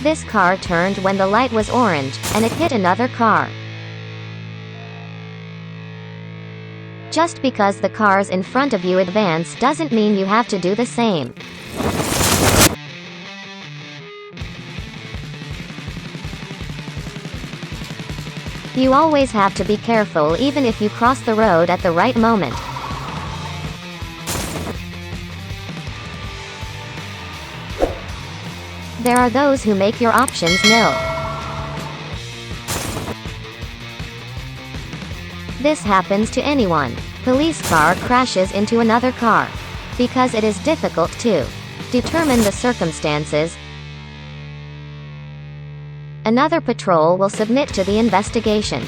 This car turned when the light was orange, and it hit another car. Just because the cars in front of you advance doesn't mean you have to do the same. You always have to be careful even if you cross the road at the right moment. There are those who make your options nil. This happens to anyone. Police car crashes into another car. Because it is difficult to determine the circumstances, another patrol will submit to the investigation.